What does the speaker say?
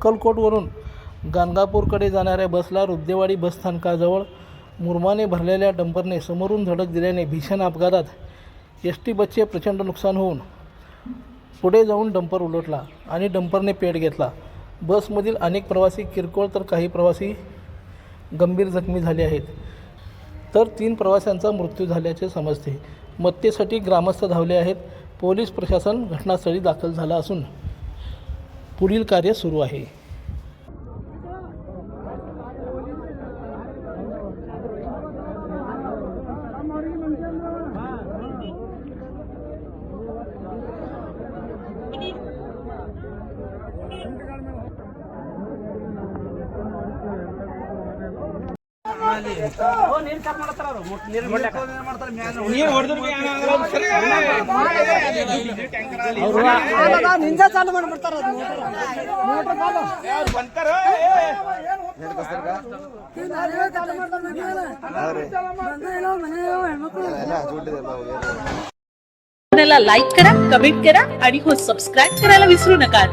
अक्कलकोटवरून गाणगापूरकडे जाणाऱ्या बसला रुद्देवाडी बसस्थानकाजवळ मुरमाने भरलेल्या डंपरने समोरून धडक दिल्याने भीषण अपघातात एस टी बसचे प्रचंड नुकसान होऊन पुढे जाऊन डंपर उलटला आणि डंपरने पेट घेतला। बसमधील अनेक प्रवासी किरकोळ तर काही प्रवासी गंभीर जखमी झाले आहेत, तर 3 प्रवाशांचा मृत्यू झाल्याचे समजते। मदतीसाठी ग्रामस्थ धावले आहेत। पोलीस प्रशासन घटनास्थळी दाखल झाला असून पुढील कार्य सुरू आहे। ನಿಂಜಾ ಚಾಲು ಮಾಡ್ಬಿಡ್ತಾರ लाईक करा, कमेंट करा आणि हो सबस्क्राईब करायला विसरू नका।